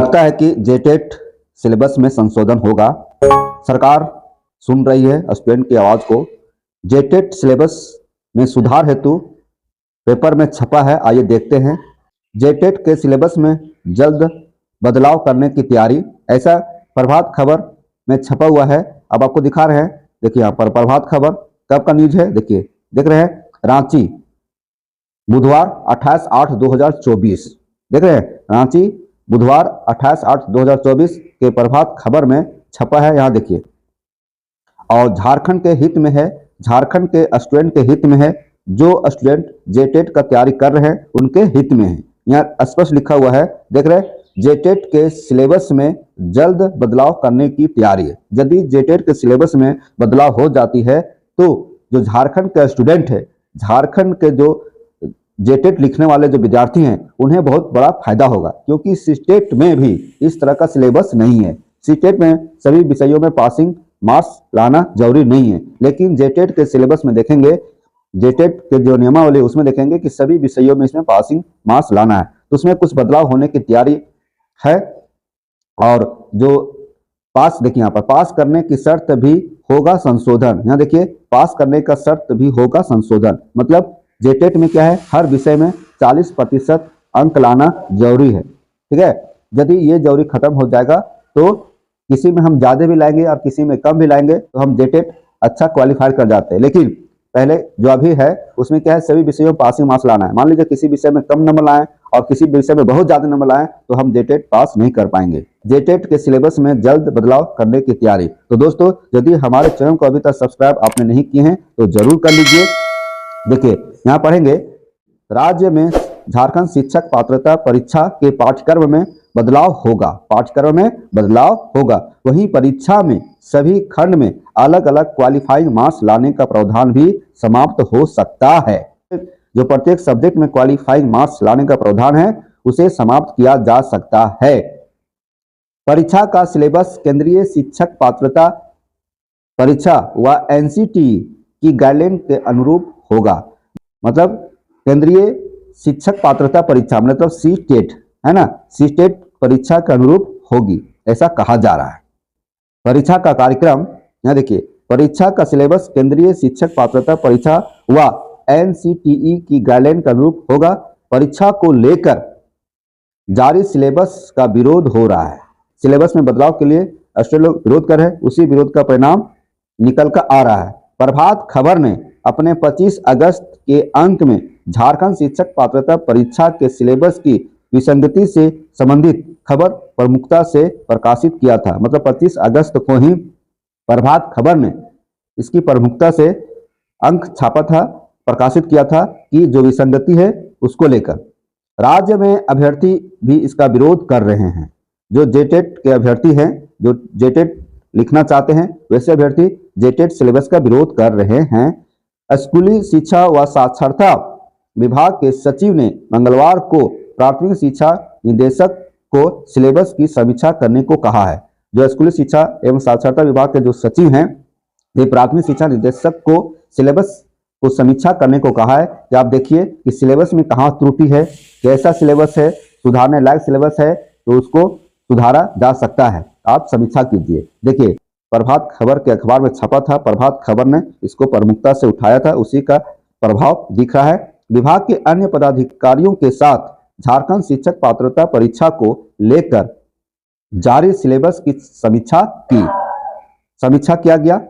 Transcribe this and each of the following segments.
लगता है कि जेटेट सिलेबस में संशोधन होगा। सरकार सुन रही है स्टूडेंट की आवाज को। जेटेट सिलेबस में सुधार हेतु पेपर में छपा है, आइए देखते हैं। जेटेट के सिलेबस में जल्द बदलाव करने की तैयारी, ऐसा प्रभात खबर में छपा हुआ है। अब आपको दिखा रहे हैं, देखिए यहाँ पर प्रभात खबर कब का न्यूज है, देखिए देख रहे हैं, रांची बुधवार 28/8/2024, देख रहे हैं, रांची बुधवार 28/8/2024 के प्रभात खबर में छपा है, यहाँ देखिए। और झारखंड के हित में है, झारखंड के स्टूडेंट के हित में है, जो स्टूडेंट जेटेट का तैयारी कर रहे हैं उनके हित में है। यहाँ स्पष्ट लिखा हुआ है, देख रहे हैं, जेटेट के सिलेबस में जल्द बदलाव करने की तैयारी है। यदि जेटेट के सिलेबस में बदलाव हो जाती है तो जो झारखंड के स्टूडेंट है, झारखंड के जो जेटेट लिखने वाले जो विद्यार्थी हैं, उन्हें बहुत बड़ा फायदा होगा, क्योंकि सीटेट में भी इस तरह का सिलेबस नहीं है। सीटेट में सभी विषयों में पासिंग मार्क्स लाना जरूरी नहीं है, लेकिन जेटेट के सिलेबस में देखेंगे, जेटेट के जो नियमावली उसमें देखेंगे कि सभी विषयों में इसमें पासिंग मार्क्स लाना है, तो उसमें कुछ बदलाव होने की तैयारी है। और जो पास, देखिए यहाँ पर पास करने की शर्त भी होगा संशोधन, यहाँ देखिए पास करने का शर्त भी होगा संशोधन। मतलब जेटेट में क्या है, हर विषय में 40% अंक लाना जरूरी है, ठीक है। यदि ये जरूरी खत्म हो जाएगा तो किसी में हम ज्यादा भी लाएंगे और किसी में कम भी लाएंगे तो हम जेटेट अच्छा क्वालिफाई कर जाते हैं। लेकिन पहले जो अभी है उसमें क्या है, सभी विषयों में पासिंग मार्क्स लाना है। मान लीजिए किसी विषय में कम नंबर लाएं और किसी विषय में बहुत ज्यादा नंबर लाएं तो हम जेटेट पास नहीं कर पाएंगे। जेटेट के सिलेबस में जल्द बदलाव करने की तैयारी। तो दोस्तों, यदि हमारे चैनल को अभी तक सब्सक्राइब आपने नहीं किए हैं तो जरूर कर लीजिए। देखिए यहाँ पढ़ेंगे, राज्य में झारखंड शिक्षक पात्रता परीक्षा के पाठ्यक्रम में बदलाव होगा, पाठ्यक्रम में बदलाव होगा। वहीं परीक्षा में सभी खंड में अलग अलग क्वालिफाइंग मार्क्स लाने का प्रावधान भी समाप्त हो सकता है। जो प्रत्येक सब्जेक्ट में क्वालिफाइंग मार्क्स लाने का प्रावधान है उसे समाप्त किया जा सकता है। परीक्षा का सिलेबस केंद्रीय शिक्षक पात्रता परीक्षा व एनसीटी की गाइडलाइन के अनुरूप होगा। मतलब केंद्रीय शिक्षक पात्रता परीक्षा मतलब सीटेट है ना, सीटेट परीक्षा के अनुरूप होगी, ऐसा कहा जा रहा है। परीक्षा का कार्यक्रम, यहाँ देखिए, परीक्षा का सिलेबस केंद्रीय शिक्षक पात्रता परीक्षा व एनसीटीई की गाइडलाइन के अनुरूप होगा। परीक्षा को लेकर जारी सिलेबस का विरोध हो रहा है। सिलेबस में बदलाव के लिए स्टूडेंट लोग विरोध कर रहे हैं, उसी विरोध का परिणाम निकल कर आ रहा है। प्रभात खबर ने अपने 25 अगस्त के अंक में झारखंड शिक्षक पात्रता परीक्षा के सिलेबस की विसंगति से संबंधित खबर प्रमुखता से प्रकाशित किया था। मतलब 25 अगस्त को ही प्रभात खबर ने इसकी प्रमुखता से अंक छापा था, प्रकाशित किया था कि जो विसंगति है उसको लेकर। राज्य में अभ्यर्थी भी इसका विरोध कर रहे हैं। जो जेटेट के अभ्यर्थी हैं, जो जेटेट लिखना चाहते हैं, वैसे अभ्यर्थी जेटेट सिलेबस का विरोध कर रहे हैं। स्कूली शिक्षा व साक्षरता विभाग के सचिव ने मंगलवार को प्राथमिक शिक्षा निदेशक को सिलेबस की समीक्षा करने को कहा है। जो स्कूली शिक्षा एवं साक्षरता विभाग के जो सचिव हैं, वे प्राथमिक शिक्षा निदेशक को सिलेबस को समीक्षा करने को कहा है कि आप देखिए कि सिलेबस में कहाँ त्रुटि है, कैसा सिलेबस है, सुधारने लायक सिलेबस है तो उसको सुधारा जा सकता है, आप समीक्षा कीजिए। देखिए प्रभात खबर के अखबार में छपा था, प्रभात खबर ने इसको प्रमुखता से उठाया था, उसी का प्रभाव दिख रहा है। विभाग के अन्य पदाधिकारियों के साथ झारखंड शिक्षक पात्रता परीक्षा को लेकर जारी सिलेबस की समीक्षा किया गया।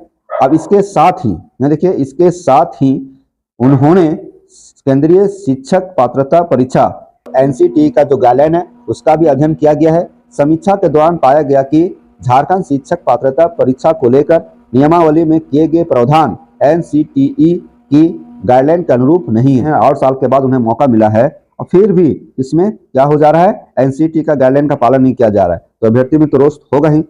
अब इसके साथ ही देखिए, इसके साथ ही उन्होंने केंद्रीय शिक्षक पात्रता परीक्षा एनसीटी का जो गाइडलाइन है उसका भी अध्ययन किया गया है। समीक्षा के दौरान पाया गया कि झारखंड शिक्षक पात्रता परीक्षा को लेकर नियमावली में किए गए प्रावधान एनसीटीई की गाइडलाइन के अनुरूप नहीं है। 8 साल के बाद उन्हें मौका मिला है और फिर भी इसमें क्या हो जा रहा है, एनसीटी का गाइडलाइन का पालन नहीं किया जा रहा है, तो अभ्यर्थी में तो रोष होगा ही।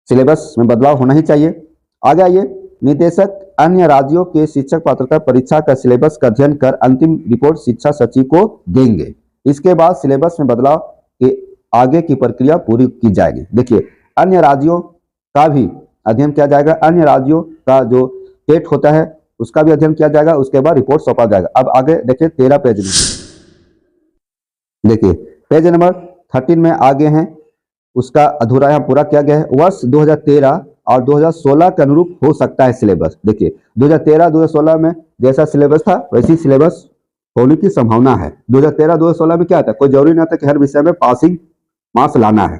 सिलेबस में बदलाव होना ही चाहिए। आगे आइए, निदेशक अन्य राज्यों के शिक्षक पात्रता परीक्षा का सिलेबस का अध्ययन कर अंतिम रिपोर्ट शिक्षा सचिव को देंगे। इसके बाद सिलेबस में बदलाव के आगे की प्रक्रिया पूरी की जाएगी। देखिए, अन्य राज्यों का भी अध्ययन किया जाएगा, अन्य राज्यों का जो टेट होता है उसका भी अध्ययन किया जाएगा, उसके बाद रिपोर्ट सौंपा जाएगा। अब आगे देखिए 13 पेज में, देखिए पेज नंबर 13 में आ गए हैं, उसका अधूरा यहाँ पूरा किया गया है। वर्ष 2013 और 2016 के अनुरूप हो सकता है सिलेबस। देखिए 2013-2016 में जैसा सिलेबस था वैसी सिलेबस होने की संभावना है। 2013-2016 में क्या था, कोई जरूरी नहीं था कि हर विषय में पासिंग मार्क्स लाना है।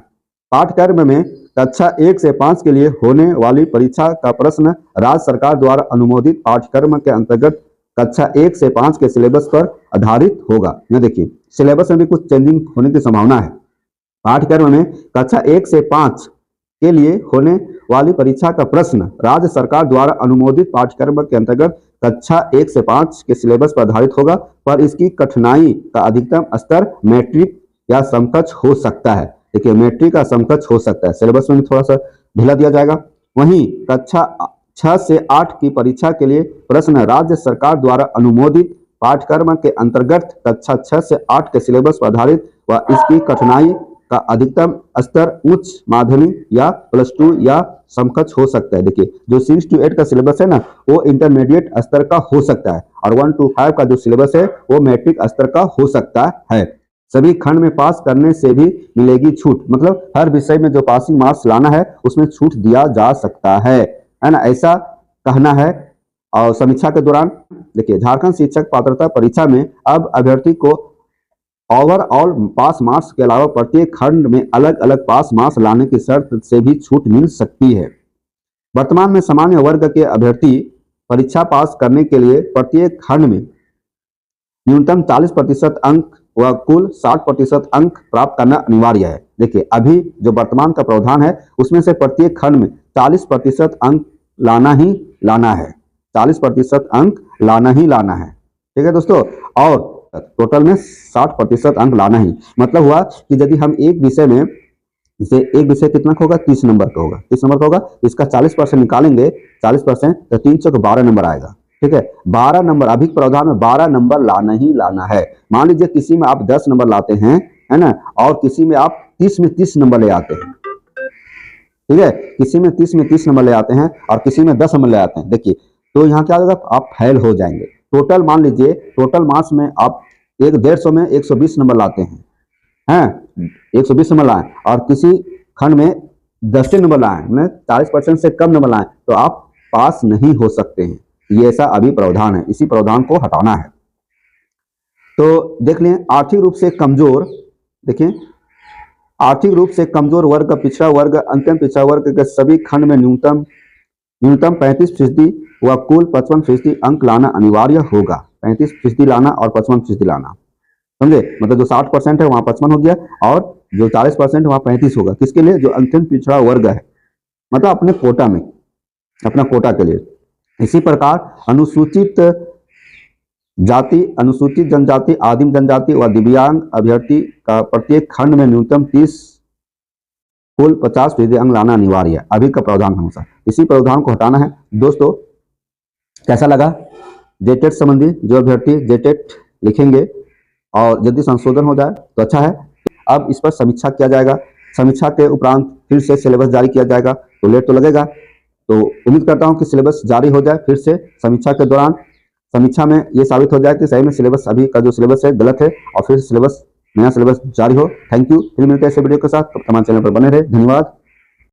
पाठ्यक्रम में कक्षा 1 से 5 के लिए होने वाली परीक्षा का प्रश्न राज्य सरकार द्वारा अनुमोदित पाठ्यक्रम के अंतर्गत कक्षा 1 से 5 के सिलेबस पर आधारित होगा। यह देखिए सिलेबस में भी कुछ चेंजिंग होने की संभावना है। पाठ्यक्रम में कक्षा 1 से 5 के लिए होने वाली परीक्षा का प्रश्न राज्य सरकार द्वारा अनुमोदित पाठ्यक्रम के अंतर्गत कक्षा 1 से 5 के सिलेबस पर आधारित होगा, पर इसकी कठिनाई का अधिकतम स्तर मैट्रिक या समकक्ष हो सकता है। देखिए मैट्रिक का समकक्ष हो सकता है, सिलेबस में थोड़ा सा ढीला दिया जाएगा। वहीं कक्षा 6 से 8 की परीक्षा के लिए प्रश्न राज्य सरकार द्वारा अनुमोदित पाठ्यक्रम के अंतर्गत कक्षा 6 से 8 के सिलेबस पर आधारित व इसकी कठिनाई का अधिकतम स्तर उच्च माध्यमिक या +2 या समकक्ष हो सकता है। देखिए जो 6 to 8 का सिलेबस है ना वो इंटरमीडिएट स्तर का हो सकता है, और 1 to 5 का जो सिलेबस है वो मैट्रिक स्तर का हो सकता है। सभी खंड में पास करने से भी मिलेगी छूट, मतलब हर विषय में जो पासिंग मार्क्स लाना है उसमें छूट दिया जा सकता है ना, ऐसा कहना है। और समीक्षा के दौरान देखिए झारखंड शिक्षक पात्रता परीक्षा में अब अभ्यर्थी को ओवरऑल पास मार्क्स के अलावा प्रत्येक खंड में अलग अलग पास मार्क्स लाने की शर्त से भी छूट मिल सकती है। वर्तमान में सामान्य वर्ग के अभ्यर्थी परीक्षा पास करने के लिए प्रत्येक खंड में न्यूनतम 40% अंक व कुल 60% अंक प्राप्त करना अनिवार्य है। देखिए अभी जो वर्तमान का प्रावधान है उसमें से प्रत्येक खंड में 40% अंक लाना ही लाना है, 40% अंक लाना ही लाना है। ठीक है दोस्तों, और टोटल में 60% अंक लाना ही, मतलब हुआ कि यदि हम एक विषय में, जैसे एक विषय कितना होगा 30 नंबर का होगा, 30 नंबर का होगा, इसका 40% निकालेंगे, 40% तो 3 चौक 12 नंबर आएगा। ठीक है, 12 नंबर, अभी प्रावधान में 12 नंबर लाना ही लाना है। मान लीजिए किसी में आप 10 नंबर लाते हैं, है ना, और किसी में आप 30 में 30 नंबर ले आते हैं। ठीक है, किसी में 30 में 30 नंबर ले आते हैं और किसी में 10 नंबर ले आते हैं। देखिए तो यहाँ क्या होगा, आप फेल हो जाएंगे। टोटल मान लीजिए टोटल मार्क्स में आप 150 में 120 नंबर लाते हैं, 120 नंबर लाएं, और किसी खंड में 10 नंबर लाएं, 40% से कम नंबर लाएं, तो आप पास नहीं हो सकते हैं। ये ऐसा अभी प्रावधान है, इसी प्रावधान को हटाना है। तो देख लें आर्थिक रूप से कमजोर, देखें आर्थिक रूप से कमजोर वर्ग, पिछड़ा वर्ग, अंतिम पिछड़ा वर्ग के सभी खंड में न्यूनतम 35% व कुल 55% अंक लाना अनिवार्य होगा। 35% लाना और 55% लाना, समझे, मतलब जो 60% है वहां 55 हो गया, और जो 40% वहां 35 होगा। किसके लिए, जो अंतिम पिछड़ा वर्ग है, मतलब अपने कोटा में, अपना कोटा के लिए। इसी प्रकार अनुसूचित जाति, अनुसूचित जनजाति, आदिम जनजाति व दिव्यांग अभ्यर्थी का प्रत्येक खंड में न्यूनतम 30 कुल 50% अंक लाना अनिवार्य है। अभी का प्रावधान अनुसार इसी प्रावधान को हटाना है। दोस्तों कैसा लगा, जेटेट संबंधी जो अभ्यर्थी जेटेट लिखेंगे और यदि संशोधन हो जाए तो अच्छा है। अब इस पर समीक्षा किया जाएगा, समीक्षा के उपरांत फिर से सिलेबस जारी किया जाएगा, तो लेट तो लगेगा। तो उम्मीद करता हूं कि सिलेबस जारी हो जाए फिर से। समीक्षा के दौरान समीक्षा में ये साबित हो जाए कि सही में सिलेबस, अभी का जो सिलेबस है गलत है, और फिर सिलेबस, नया सिलेबस जारी हो। थैंक यू, फिर मिलते हैं ऐसे वीडियो के साथ। हमारे चैनल पर बने रहे, धन्यवाद।